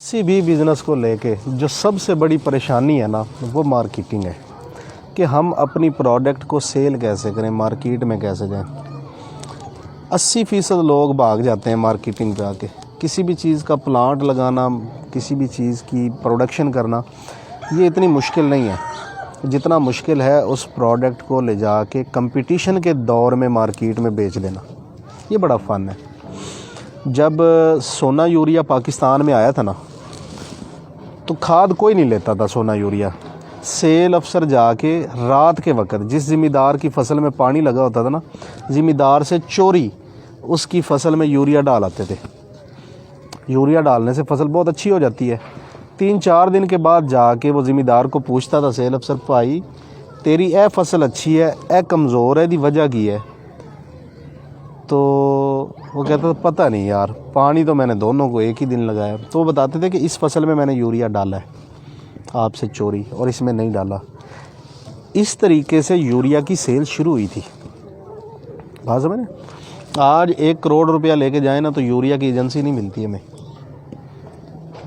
किसी भी बिज़नेस को लेके जो सबसे बड़ी परेशानी है ना, वो मार्केटिंग है कि हम अपनी प्रोडक्ट को सेल कैसे करें, मार्केट में कैसे जाएं। 80% लोग भाग जाते हैं मार्केटिंग पे आके। किसी भी चीज़ का प्लांट लगाना, किसी भी चीज़ की प्रोडक्शन करना, ये इतनी मुश्किल नहीं है जितना मुश्किल है उस प्रोडक्ट को ले जाके कंपटीशन के दौर में मार्केट में बेच देना। ये बड़ा फ़न है। जब सोना यूरिया पाकिस्तान में आया था ना, तो खाद कोई नहीं लेता था सोना यूरिया। सेल अफसर जाके रात के वक्त जिस ज़िम्मेदार की फ़सल में पानी लगा होता था ना, ज़िम्मेदार से चोरी उसकी फ़सल में यूरिया डाल आते थे। यूरिया डालने से फ़सल बहुत अच्छी हो जाती है। 3-4 दिन के बाद जाके वो ज़िम्मेदार को पूछता था सेल अफसर, भाई तेरी ए फ़सल अच्छी है, ए कमज़ोर है, दी वजह की है? तो वो कहता था पता नहीं यार, पानी तो मैंने दोनों को एक ही दिन लगाया। तो वो बताते थे कि इस फसल में मैंने यूरिया डाला है आपसे चोरी, और इसमें नहीं डाला। इस तरीके से यूरिया की सेल शुरू हुई थी। बात समझ में? आज 1 करोड़ रुपया लेके जाए ना, तो यूरिया की एजेंसी नहीं मिलती हमें।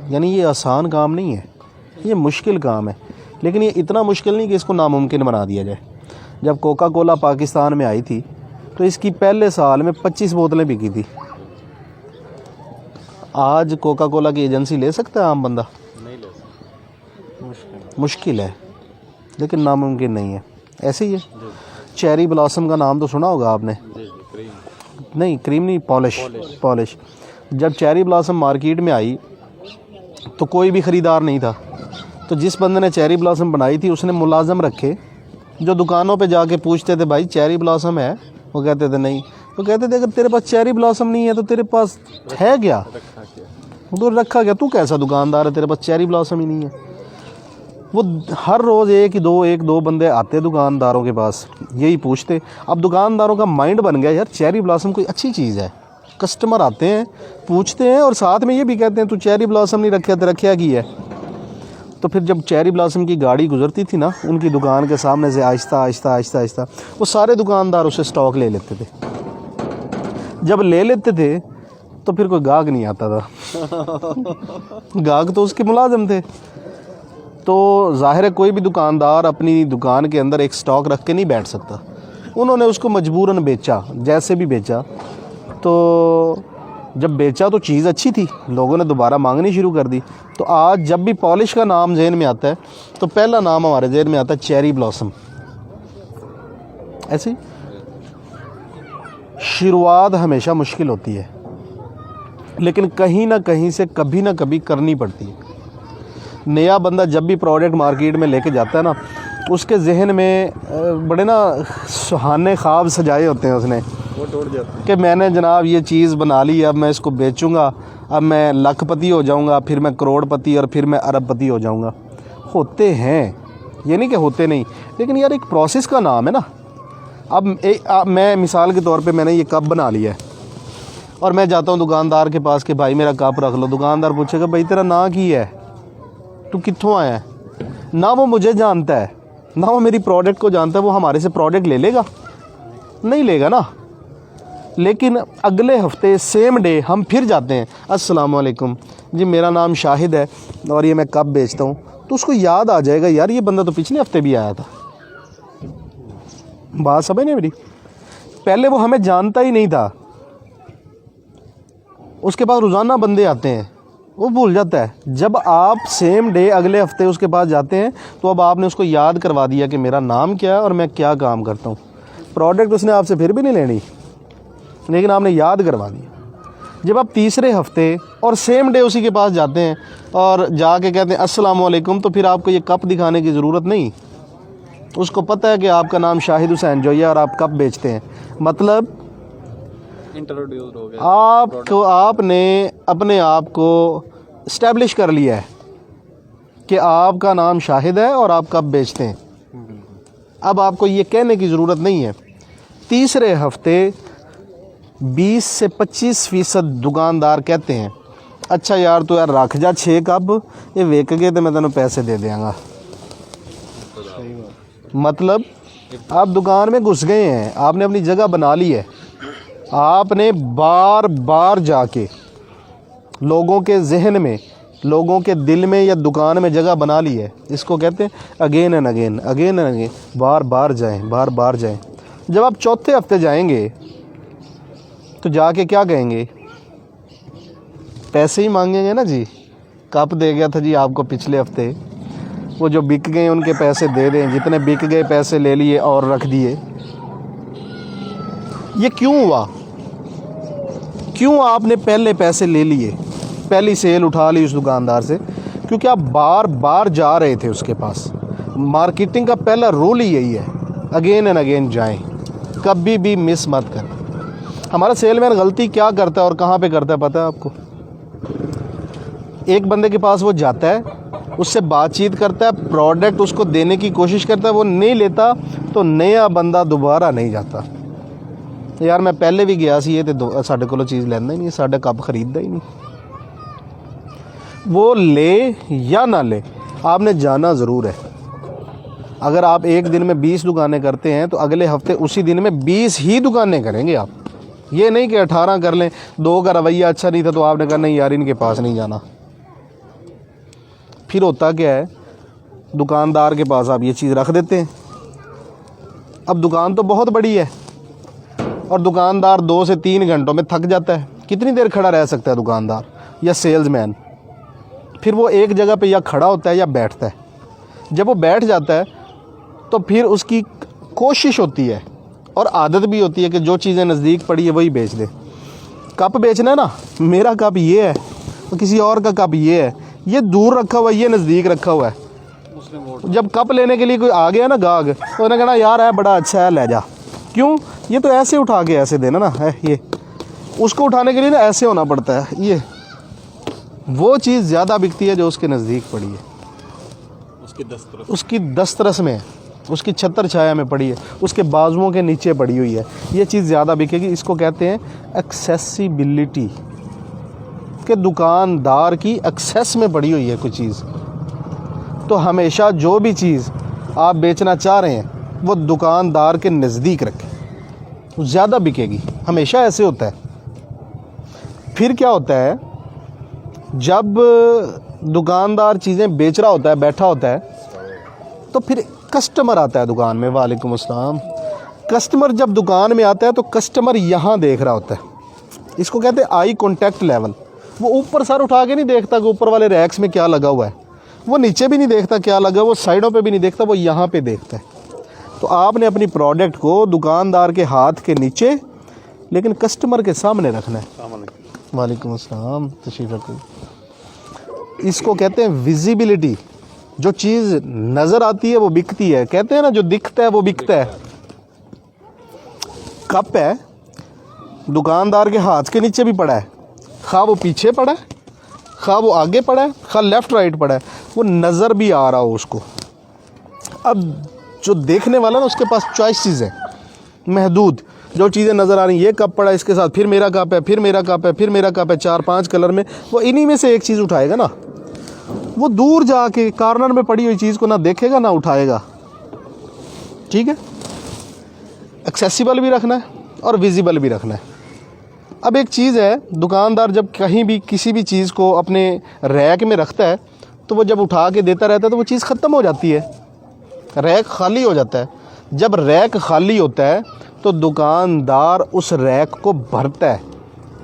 यानी ये आसान काम नहीं है, ये मुश्किल काम है। लेकिन ये इतना मुश्किल नहीं कि इसको नामुमकिन बना दिया जाए। जब कोका कोला पाकिस्तान में आई थी तो इसकी पहले साल में 25 बोतलें बिकी थी। आज कोका कोला की एजेंसी ले सकता है आम बंदा? नहीं ले सकता, मुश्किल है, लेकिन नामुमकिन नहीं है। ऐसे ही है। चेरी ब्लॉसम का नाम तो सुना होगा आपने? नहीं, क्रीम नहीं, पॉलिश। जब चेरी ब्लॉसम मार्केट में आई तो कोई भी ख़रीदार नहीं था। तो जिस बंदे ने चेरी ब्लॉसम बनाई थी उसने मुलाजम रखे जो दुकानों पे जाके पूछते थे, भाई चेरी ब्लॉसम है? वो कहते थे नहीं। तो कहते थे अगर तेरे पास चेरी ब्लॉसम नहीं है तो तेरे पास है क्या? तो रखा क्या? तू कैसा दुकानदार है, तेरे पास चेरी ब्लॉसम ही नहीं है? वो हर रोज़ एक दो बंदे आते दुकानदारों के पास, यही पूछते। अब दुकानदारों का माइंड बन गया, यार चेरी ब्लॉसम कोई अच्छी चीज़ है। कस्टमर आते हैं, पूछते हैं, और साथ में ये भी कहते हैं तू चेरी ब्लॉसम नहीं रखा तो रखा की है। तो फिर जब चेरी ब्लॉसम की गाड़ी गुजरती थी ना उनकी दुकान के सामने से, आहिस्ता वो सारे दुकानदार उसे स्टॉक ले लेते थे। जब ले लेते थे तो फिर कोई गाहक नहीं आता था। गाहक तो उसके मुलाजिम थे। तो जाहिर है कोई भी दुकानदार अपनी दुकान के अंदर एक स्टॉक रख के नहीं बैठ सकता। उन्होंने उसको मजबूरन बेचा, जैसे भी बेचा। तो जब बेचा तो चीज़ अच्छी थी, लोगों ने दोबारा मांगनी शुरू कर दी। तो आज जब भी पॉलिश का नाम जहन में आता है तो पहला नाम हमारे जहन में आता है चेरी ब्लॉसम। ऐसे ही शुरुआत हमेशा मुश्किल होती है, लेकिन कहीं ना कहीं से कभी ना कभी करनी पड़ती है। नया बंदा जब भी प्रोडक्ट मार्केट में लेके जाता है ना, उसके जहन में बड़े ना सुहाने ख्वाब सजाए होते हैं उसने, वो टूट जाते हैं कि मैंने जनाब ये चीज़ बना ली, अब मैं इसको बेचूंगा, अब मैं लखपति हो जाऊंगा, फिर मैं करोड़पति, और फिर मैं अरबपति हो जाऊंगा। होते हैं, ये नहीं कि होते नहीं, लेकिन यार एक प्रोसेस का नाम है ना। अब मैं मिसाल के तौर पे मैंने ये कप बना लिया है और मैं जाता हूँ दुकानदार के पास कि भाई मेरा कप रख लो। दुकानदार पूछेगा भाई तेरा नाम की है, तू कित्थों आया है? ना वो मुझे जानता है, ना वो मेरी प्रोडक्ट को जानता है। वो हमारे से प्रोडक्ट ले लेगा? नहीं लेगा ना। लेकिन अगले हफ्ते सेम डे हम फिर जाते हैं, अस्सलाम वालेकुम जी, मेरा नाम शाहिद है और ये मैं कप बेचता हूँ। तो उसको याद आ जाएगा, यार ये बंदा तो पिछले हफ्ते भी आया था। बात समझ नहीं मेरी? पहले वो हमें जानता ही नहीं था, उसके बाद रोज़ाना बंदे आते हैं, वो भूल जाता है। जब आप सेम डे अगले हफ्ते उसके पास जाते हैं तो अब आपने उसको याद करवा दिया कि मेरा नाम क्या है और मैं क्या काम करता हूँ। प्रोडक्ट उसने आपसे फिर भी नहीं लेनी, लेकिन आपने याद करवा दिया। जब आप तीसरे हफ्ते और सेम डे उसी के पास जाते हैं और जाके कहते हैं अस्सलाम वालेकुम, तो फिर आपको ये कप दिखाने की ज़रूरत नहीं। उसको पता है कि आपका नाम शाहिद हुसैन जोया और आप कप बेचते हैं। मतलब इंट्रोड्यूस हो गया, आपने अपने आप को इस्टेब्लिश कर लिया है कि आपका नाम शाहिद है और आप कप बेचते हैं। अब आपको ये कहने की ज़रूरत नहीं है। तीसरे हफ्ते 20 से 25% दुकानदार कहते हैं अच्छा यार तो यार रख जा 6 कप, ये वेच गए तो मैं तेन पैसे दे देंगा। मतलब आप दुकान में घुस गए हैं, आपने अपनी जगह बना ली है, आपने बार बार जाके लोगों के जहन में लोगों के दिल में या दुकान में जगह बना ली है। इसको कहते हैं again and again, again and again, बार बार जाएं, बार बार जाएं। जब आप चौथे हफ्ते जाएंगे तो जाके क्या कहेंगे? पैसे ही मांगेंगे ना जी। कप दे गया था जी आपको पिछले हफ्ते, वो जो बिक गए उनके पैसे दे दें, जितने बिक गए पैसे ले लिए और रख दिए। ये क्यों हुआ? क्यों आपने पहले पैसे ले लिए, पहली सेल उठा ली उस दुकानदार से? क्योंकि आप बार बार जा रहे थे उसके पास। मार्केटिंग का पहला रूल ही यही है, अगेन एंड अगेन जाएं, कभी भी मिस मत कर। हमारा सेलमैन गलती क्या करता है और कहाँ पे करता है पता है आपको? एक बंदे के पास वो जाता है, उससे बातचीत करता है, प्रोडक्ट उसको देने की कोशिश करता है, वो नहीं लेता तो नया बंदा दोबारा नहीं जाता। यार मैं पहले भी गया सी ये तो साढ़े को चीज़ लेना ही नहीं, साढ़े कप खरीदता ही नहीं। वो ले या ना ले, आपने जाना ज़रूर है। अगर आप एक दिन में 20 दुकानें करते हैं तो अगले हफ्ते उसी दिन में 20 ही दुकानें करेंगे आप। ये नहीं कि 18 कर लें, 2 का रवैया अच्छा नहीं था तो आपने कहा नहीं यार इनके पास नहीं जाना। फिर होता क्या है, दुकानदार के पास आप ये चीज़ रख देते हैं। अब दुकान तो बहुत बड़ी है और दुकानदार 2 से 3 घंटों में थक जाता है। कितनी देर खड़ा रह सकता है दुकानदार या सेल्समैन? फिर वो एक जगह पे या खड़ा होता है या बैठता है। जब वो बैठ जाता है तो फिर उसकी कोशिश होती है और आदत भी होती है कि जो चीज़ें नज़दीक पड़ी है वही बेच दे। कप बेचना है ना, मेरा कप ये है तो किसी और का कप ये है, ये दूर रखा हुआ है, ये नज़दीक रखा हुआ है। जब कप लेने के लिए कोई आ गया ना गाहक, तो उन्हें कहना यार है बड़ा अच्छा है ले जा। क्यों? ये तो ऐसे उठा के ऐसे देना ना है, ये उसको उठाने के लिए ना ऐसे होना पड़ता है। ये वो चीज़ ज़्यादा बिकती है जो उसके नज़दीक पड़ी है, उसकी दस्तरस में है, उसकी छतर छाया में पड़ी है, उसके बाजुओं के नीचे पड़ी हुई है। ये चीज़ ज़्यादा बिकेगी। इसको कहते हैं एक्सेसिबिलिटी, कि दुकानदार की एक्सेस में पड़ी हुई है कोई चीज़। तो हमेशा जो भी चीज़ आप बेचना चाह रहे हैं वो दुकानदार के नज़दीक रखें, ज़्यादा बिकेगी। हमेशा ऐसे होता है। फिर क्या होता है, जब दुकानदार चीज़ें बेच रहा होता है, बैठा होता है, तो फिर कस्टमर आता है दुकान में। वालेकुम अस्सलाम। कस्टमर जब दुकान में आता है तो कस्टमर यहाँ देख रहा होता है। इसको कहते हैं आई कॉन्टैक्ट लेवल। वो ऊपर सर उठा के नहीं देखता कि ऊपर वाले रैक्स में क्या लगा हुआ है, वो नीचे भी नहीं देखता क्या लगा, वो साइडों पे भी नहीं देखता, वो यहाँ पे देखता है। तो आपने अपनी प्रोडक्ट को दुकानदार के हाथ के नीचे लेकिन कस्टमर के सामने रखना है। वालेकुम अस्सलाम, तशरीफ़ रखो। इसको कहते हैं विजिबिलिटी। जो चीज़ नज़र आती है वो बिकती है। कहते हैं ना जो दिखता है वो बिकता है। कप है, दुकानदार के हाथ के नीचे भी पड़ा है, खा वो पीछे पड़ा है, खा वो आगे पड़ा है, खा लेफ़्ट राइट पड़ा है, वो नज़र भी आ रहा हो उसको। अब जो देखने वाला ना उसके पास चॉइसेस है महदूद। जो चीज़ें नज़र आ रही, ये कप पड़ा है इसके साथ, फिर मेरा कप है, फिर मेरा कप है, फिर मेरा कप है, 4-5 कलर में, वो इन्हीं में से एक चीज़ उठाएगा ना। वो दूर जाके कॉर्नर में पड़ी हुई चीज़ को ना देखेगा ना उठाएगा। ठीक है, एक्सेसिबल भी रखना है और विजिबल भी रखना है। अब एक चीज़ है, दुकानदार जब कहीं भी किसी भी चीज़ को अपने रैक में रखता है तो वो जब उठा के देता रहता है तो वो चीज़ ख़त्म हो जाती है, रैक खाली हो जाता है। जब रैक खाली होता है तो दुकानदार उस रैक को भरता है।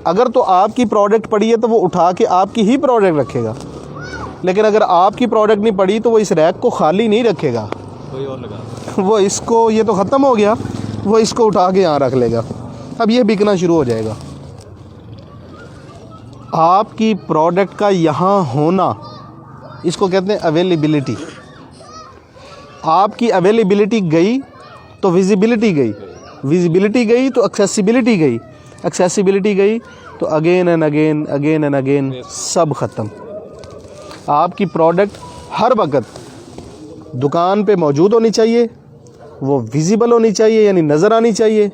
अगर तो आपकी प्रोडक्ट पड़ी है तो वो उठा के आपकी ही प्रोडक्ट रखेगा, लेकिन अगर आपकी प्रोडक्ट नहीं पड़ी तो वो इस रैक को खाली नहीं रखेगा, कोई और लगा, वो इसको, ये तो ख़त्म हो गया, वो इसको उठा के यहाँ रख लेगा। अब ये बिकना शुरू हो जाएगा। आपकी प्रोडक्ट का यहाँ होना, इसको कहते हैं अवेलेबिलिटी। आपकी अवेलेबिलिटी गई तो विजिबिलिटी गई, विजिबिलिटी गई तो एक्सेसिबिलिटी गई, एक्सेसिबिलिटी गई तो again and again, again and again, सब ख़त्म। आपकी प्रोडक्ट हर वक्त दुकान पे मौजूद होनी चाहिए, वो विजिबल होनी चाहिए यानी नज़र आनी चाहिए,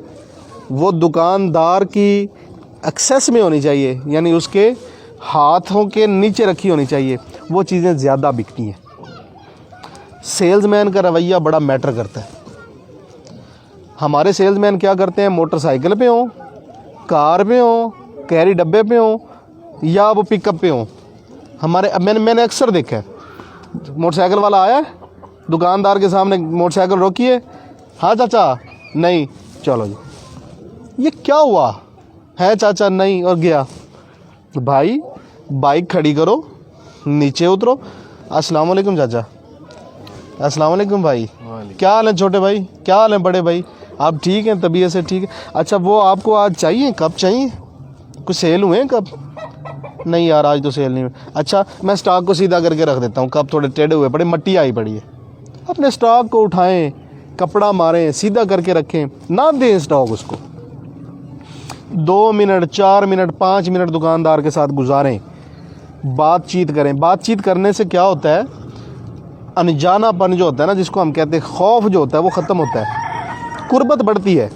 वो दुकानदार की एक्सेस में होनी चाहिए यानी उसके हाथों के नीचे रखी होनी चाहिए। वो चीज़ें ज़्यादा बिकती हैं। सेल्समैन का रवैया बड़ा मैटर करता है। हमारे सेल्समैन क्या करते हैं, मोटरसाइकिल पे हो, कार पे हो, कैरी डब्बे पे हो या वो पिकअप पे हो, हमारे अब मैंने अक्सर देखा है, मोटरसाइकिल वाला आया, दुकानदार के सामने मोटरसाइकिल रोकी है, हाँ चाचा नहीं, चलो जी, ये क्या हुआ है चाचा नहीं, और गया। भाई बाइक खड़ी करो, नीचे उतरो, अस्सलाम वालेकुम चाचा, अस्सलाम वालेकुम भाई, क्या हाल है छोटे भाई, क्या हाल है बड़े भाई, आप ठीक हैं, तबीयत से ठीक है, अच्छा वो आपको आज चाहिए, कब चाहिए, कुछ सेल हुए हैं कब, नहीं यार आज तो सेल नहीं हुई, अच्छा मैं स्टॉक को सीधा करके रख देता हूँ, कब थोड़े टेढ़े हुए पड़े, मट्टी आई पड़ी है, अपने स्टॉक को उठाएं, कपड़ा मारें, सीधा करके रखें, ना दें स्टॉक उसको। 2 मिनट 4 मिनट 5 मिनट दुकानदार के साथ गुजारें, बातचीत करें। बातचीत करने से क्या होता है, अनजानापन जो होता है ना, जिसको हम कहते हैं खौफ जो होता है, वो ख़त्म होता है, कुर्बत बढ़ती है।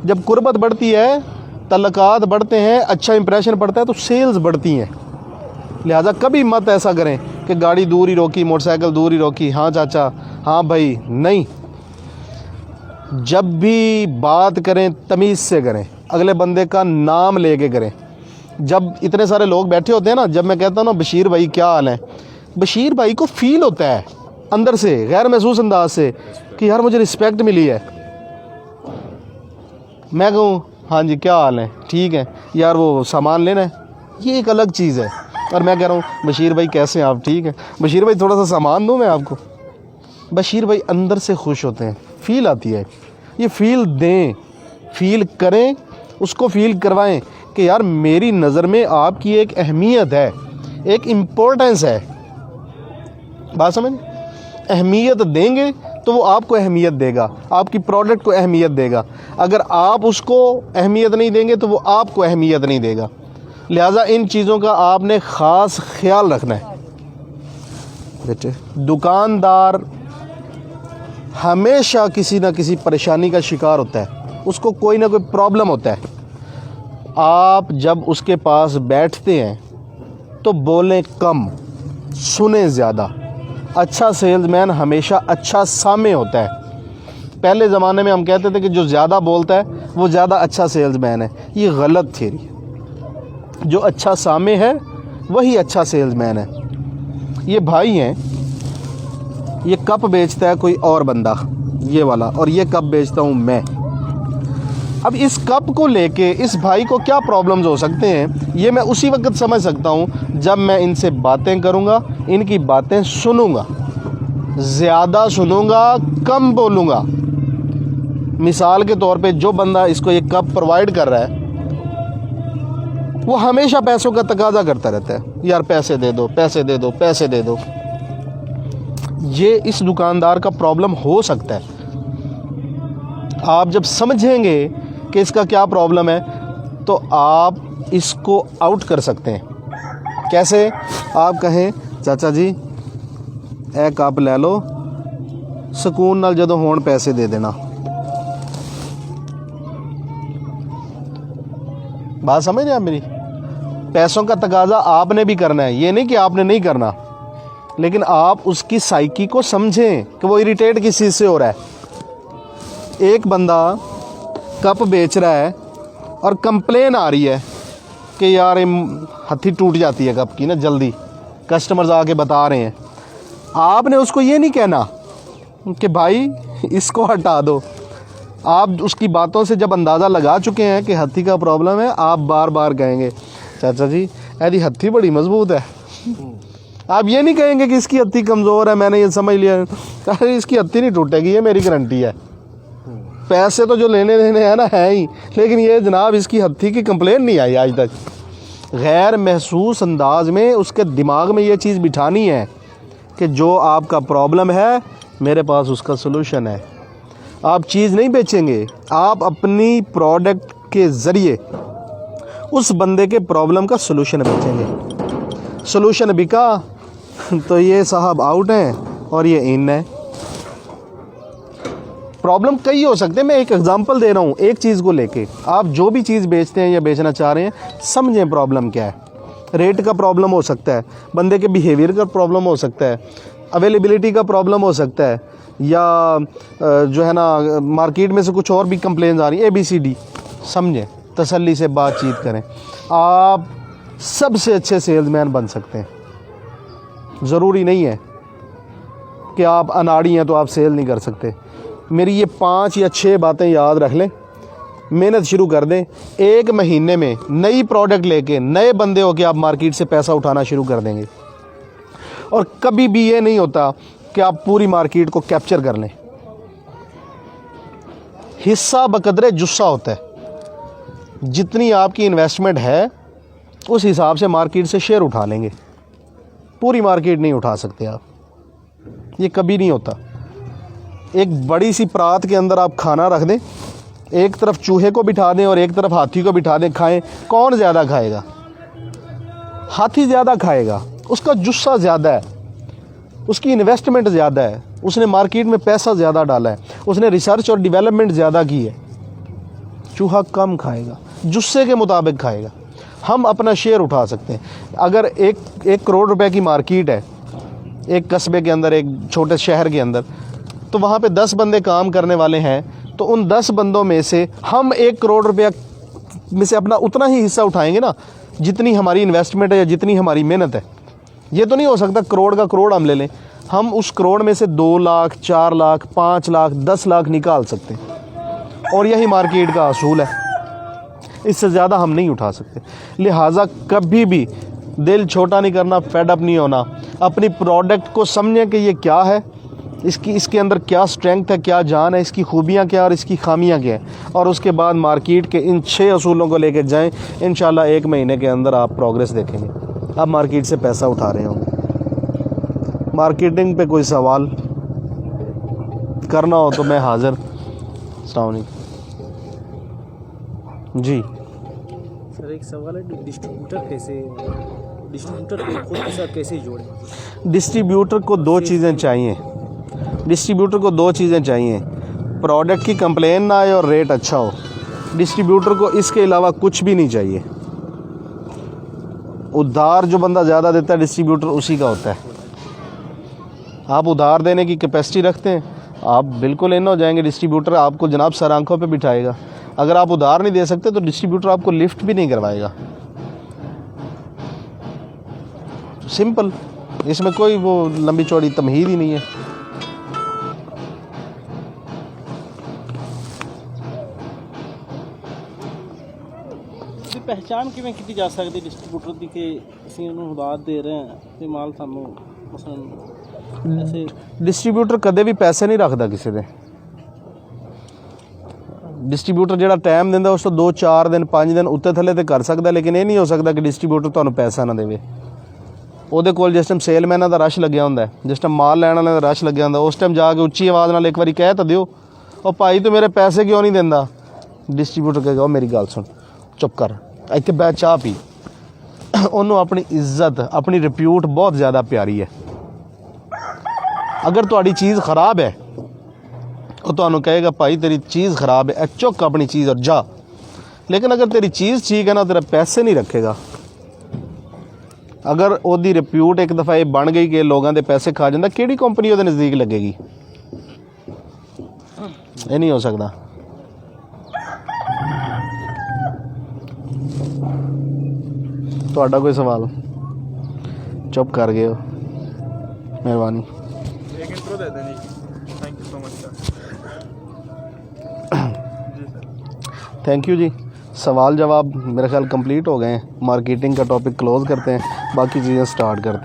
जब कुर्बत बढ़ती है, तल्लुकात बढ़ते हैं, अच्छा इंप्रेशन पड़ता है, तो सेल्स बढ़ती हैं। लिहाजा कभी मत ऐसा करें कि गाड़ी दूर ही रोकी, मोटरसाइकिल दूर ही रोकी, हाँ चाचा, हाँ भाई, नहीं। जब भी बात करें तमीज़ से करें, अगले बंदे का नाम लेके करें। जब इतने सारे लोग बैठे होते हैं ना, जब मैं कहता हूँ ना बशीर भाई क्या हाल है, बशीर भाई को फील होता है अंदर से, गैर महसूस अंदाज से, कि यार मुझे रिस्पेक्ट मिली है। मैं कहूँ हाँ जी क्या हाल है, ठीक है यार, वो सामान लेना है, ये एक अलग चीज़ है। और मैं कह रहा हूँ बशीर भाई कैसे हैं आप, ठीक है बशीर भाई, थोड़ा सा सामान दूँ मैं आपको। बशीर भाई अंदर से खुश होते हैं, फील आती है। ये फील दें, फील करें, उसको फील करवाएं कि यार मेरी नज़र में आपकी एक अहमियत है, एक इम्पोर्टेंस है। बात समझ, अहमियत देंगे तो वो आपको अहमियत देगा, आपकी प्रोडक्ट को अहमियत देगा। अगर आप उसको अहमियत नहीं देंगे तो वो आपको अहमियत नहीं देगा। लिहाजा इन चीज़ों का आपने ख़ास ख्याल रखना है बेटे। दुकानदार हमेशा किसी ना किसी परेशानी का शिकार होता है, उसको कोई ना कोई प्रॉब्लम होता है। आप जब उसके पास बैठते हैं तो बोलें कम, सुने ज़्यादा। अच्छा सेल्समैन हमेशा अच्छा सामे होता है। पहले ज़माने में हम कहते थे कि जो ज़्यादा बोलता है वो ज़्यादा अच्छा सेल्समैन है। ये गलत थ्योरी है। जो अच्छा सामे है वही अच्छा सेल्समैन है। ये भाई हैं, ये कप बेचता है कोई और बंदा, ये वाला, और ये कप बेचता हूँ मैं। अब इस कप को लेके इस भाई को क्या प्रॉब्लम्स हो सकते हैं, ये मैं उसी वक्त समझ सकता हूँ जब मैं इनसे बातें करूँगा, इनकी बातें सुनूँगा, ज़्यादा सुनूँगा, कम बोलूँगा। मिसाल के तौर पे जो बंदा इसको ये कप प्रोवाइड कर रहा है वो हमेशा पैसों का तकाजा करता रहता है, यार पैसे दे दो, पैसे दे दो, पैसे दे दो। ये इस दुकानदार का प्रॉब्लम हो सकता है। आप जब समझेंगे कि इसका क्या प्रॉब्लम है तो आप इसको आउट कर सकते हैं। कैसे? आप कहें चाचा जी ए कप ले लो, सुकून नाल जदों होण पैसे दे देना। बात समझ रहे हैं आप मेरी? पैसों का तकाजा आपने भी करना है, ये नहीं कि आपने नहीं करना, लेकिन आप उसकी साइकी को समझें कि वो इरिटेट किस चीज़ से हो रहा है। एक बंदा कप बेच रहा है और कंप्लेन आ रही है कि यार हथी टूट जाती है कप की ना जल्दी, कस्टमर्स आके बता रहे हैं। आपने उसको ये नहीं कहना कि भाई इसको हटा दो। आप उसकी बातों से जब अंदाज़ा लगा चुके हैं कि हथी का प्रॉब्लम है, आप बार बार कहेंगे चाचा जी यदि हथी बड़ी मजबूत है। आप ये नहीं कहेंगे कि इसकी हथी कमज़ोर है, मैंने ये समझ लिया, अरे इसकी हथी नहीं टूटेगी, ये मेरी गारंटी है। पैसे तो जो लेने देने हैं ना है ही, लेकिन ये जनाब इसकी हथी की कंप्लेन नहीं आई आज तक। गैर महसूस अंदाज में उसके दिमाग में ये चीज़ बिठानी है कि जो आपका प्रॉब्लम है मेरे पास उसका सलूशन है। आप चीज़ नहीं बेचेंगे, आप अपनी प्रोडक्ट के ज़रिए उस बंदे के प्रॉब्लम का सलूशन बेचेंगे। सलूशन बिका तो ये साहब आउट हैं और ये इन है। प्रॉब्लम कई हो सकते हैं, मैं एक एग्जांपल दे रहा हूँ एक चीज़ को लेके। आप जो भी चीज़ बेचते हैं या बेचना चाह रहे हैं, समझें प्रॉब्लम क्या है। रेट का प्रॉब्लम हो सकता है, बंदे के बिहेवियर का प्रॉब्लम हो सकता है, अवेलेबिलिटी का प्रॉब्लम हो सकता है, या जो है ना मार्केट में से कुछ और भी कंप्लेंट्स आ रही है, ABCD। समझें, तसल्ली से बातचीत करें, आप सबसे अच्छे सेल्समैन बन सकते हैं। ज़रूरी नहीं है कि आप अनाड़ी हैं तो आप सेल नहीं कर सकते। मेरी ये 5 या 6 बातें याद रख लें, मेहनत शुरू कर दें। 1 महीने में नई प्रोडक्ट लेके नए बंदे हो के आप मार्केट से पैसा उठाना शुरू कर देंगे। और कभी भी ये नहीं होता कि आप पूरी मार्केट को कैप्चर कर लें। हिस्सा बकदरे जुस्सा होता है। जितनी आपकी इन्वेस्टमेंट है उस हिसाब से मार्केट से शेयर उठा लेंगे। पूरी मार्केट नहीं उठा सकते आप, ये कभी नहीं होता। एक बड़ी सी परात के अंदर आप खाना रख दें, एक तरफ चूहे को बिठा दें और एक तरफ हाथी को बिठा दें, खाएं, कौन ज़्यादा खाएगा? हाथी ज़्यादा खाएगा, उसका जुस्सा ज़्यादा है, उसकी इन्वेस्टमेंट ज़्यादा है, उसने मार्केट में पैसा ज़्यादा डाला है, उसने रिसर्च और डेवलपमेंट ज़्यादा की है। चूहा कम खाएगा, जुस्से के मुताबिक खाएगा। हम अपना शेयर उठा सकते हैं। अगर 1 करोड़ रुपए की मार्केट है एक कस्बे के अंदर, एक छोटे शहर के अंदर, तो वहाँ पे 10 बंदे काम करने वाले हैं, तो उन 10 बंदों में से हम 1 करोड़ रुपया में से अपना उतना ही हिस्सा उठाएंगे ना जितनी हमारी इन्वेस्टमेंट है या जितनी हमारी मेहनत है। ये तो नहीं हो सकता करोड़ का करोड़ हम ले लें। हम उस करोड़ में से 2 लाख, 4 लाख, 5 लाख, 10 लाख निकाल सकते हैं, और यही मार्केट का असूल है। इससे ज़्यादा हम नहीं उठा सकते। लिहाजा कभी भी दिल छोटा नहीं करना, फेड अप नहीं होना। अपनी प्रोडक्ट को समझें कि ये क्या है, इसके अंदर क्या स्ट्रेंथ है, क्या जान है, इसकी खूबियाँ क्या और इसकी खामियाँ क्या हैं, और उसके बाद मार्केट के इन 6 असूलों को लेकर जाएं। इंशाल्लाह 1 महीने के अंदर आप प्रोग्रेस देखेंगे, आप मार्केट से पैसा उठा रहे होंगे। मार्केटिंग पे कोई सवाल करना हो तो मैं हाज़िर। अस्सलाम वालेकुम जी। सर एक सवाल है, डिस्ट्रीब्यूटर को खुद के साथ कैसे जोड़ें? डिस्ट्रीब्यूटर को 2 चीज़ें चाहिए। डिस्ट्रीब्यूटर को 2 चीज़ें चाहिए, प्रोडक्ट की कंप्लेन ना आए और रेट अच्छा हो। डिस्ट्रीब्यूटर को इसके अलावा कुछ भी नहीं चाहिए। उधार जो बंदा ज़्यादा देता है डिस्ट्रीब्यूटर उसी का होता है। आप उधार देने की कैपेसिटी रखते हैं, आप बिल्कुल इन हो जाएंगे। डिस्ट्रीब्यूटर आपको जनाब सर आंखों पे बिठाएगा। अगर आप उधार नहीं दे सकते तो डिस्ट्रीब्यूटर आपको लिफ्ट भी नहीं करवाएगा। सिंपल, इसमें कोई वो लंबी चौड़ी तमहीद ही नहीं है। पहचान किवें की जा सकती डिस्ट्रीब्यूटर की कि ਅਸੀਂ ਉਹਨੂੰ ਉਧਾਰ ਦੇ ਰਹੇ ਹਾਂ ਤੇ ਮਾਲ ਸਾਨੂੰ ਮਸਲਨ ऐसे? डिस्ट्रीब्यूटर कदे भी पैसे नहीं रखता किसी दे। डिस्ट्रीब्यूटर ਜਿਹੜਾ ਟਾਈਮ ਦਿੰਦਾ ਉਸ ਤੋਂ 2 4 दिन 5 दिन ਉੱਤੇ ਥੱਲੇ ਤੇ ਕਰ ਸਕਦਾ, ਲੇਕਿਨ ਇਹ ਨਹੀਂ ਹੋ ਸਕਦਾ ਕਿ ਡਿਸਟ੍ਰੀਬਿਊਟਰ ਤੁਹਾਨੂੰ ਪੈਸਾ ਨਾ ਦੇਵੇ। ਉਹਦੇ ਕੋਲ ਜਿਸ ਟਾਈਮ ਸੇਲਮੈਨਾਂ ਦਾ ਰਸ਼ ਲੱਗਿਆ ਹੁੰਦਾ, ਜਿਸ ਟਾਈਮ ਮਾਲ ਲੈਣ ਵਾਲਿਆਂ ਦਾ ਰਸ਼ ਲੱਗਿਆ ਹੁੰਦਾ, ਉਸ ਟਾਈਮ ਜਾ ਕੇ ਉੱਚੀ ਆਵਾਜ਼ ਨਾਲ ਇੱਕ ਵਾਰੀ ਕਹਿ ਤਾਂ ਦਿਓ, ਉਹ ਭਾਈ ਤੂੰ ਮੇਰੇ ਪੈਸੇ ਕਿਉਂ ਨਹੀਂ ਦਿੰਦਾ? ਡਿਸਟ੍ਰੀਬਿਊਟਰ ਕਹੇਗਾ, ਉਹ ਮੇਰੀ ਗੱਲ ਸੁਣ, ਚੁੱਪ ਕਰ, ਇੱਥੇ ਬਹਿ ਚਾਹ ਪੀ। ਉਹਨੂੰ ਆਪਣੀ ਇੱਜ਼ਤ, ਆਪਣੀ ਰਿਪਿਊਟ ਬਹੁਤ ਜ਼ਿਆਦਾ ਪਿਆਰੀ ਹੈ। अगर तुहाड़ी चीज़ ख़राब है वो तो कहेगा भाई तेरी चीज़ ख़राब है, चुक अपनी चीज़ और जा। लेकिन अगर तेरी चीज़ ठीक है ना, तेरा पैसे नहीं रखेगा। अगर ओदी रिप्यूट एक दफ़ा ये बन गई कि लोगों के पैसे खा जाता, किहड़ी कंपनी ओदे नज़दीक लगेगी? ये नहीं हो सकता। तुहाडा कोई सवाल? चुप कर गए हो, मेहरबानी। दे दें जी। Thank you so much sir. जी सर, थैंक यू जी। सवाल जवाब मेरे ख्याल कंप्लीट हो गए हैं। मार्केटिंग का टॉपिक क्लोज़ करते हैं, बाकी चीज़ें स्टार्ट करते हैं।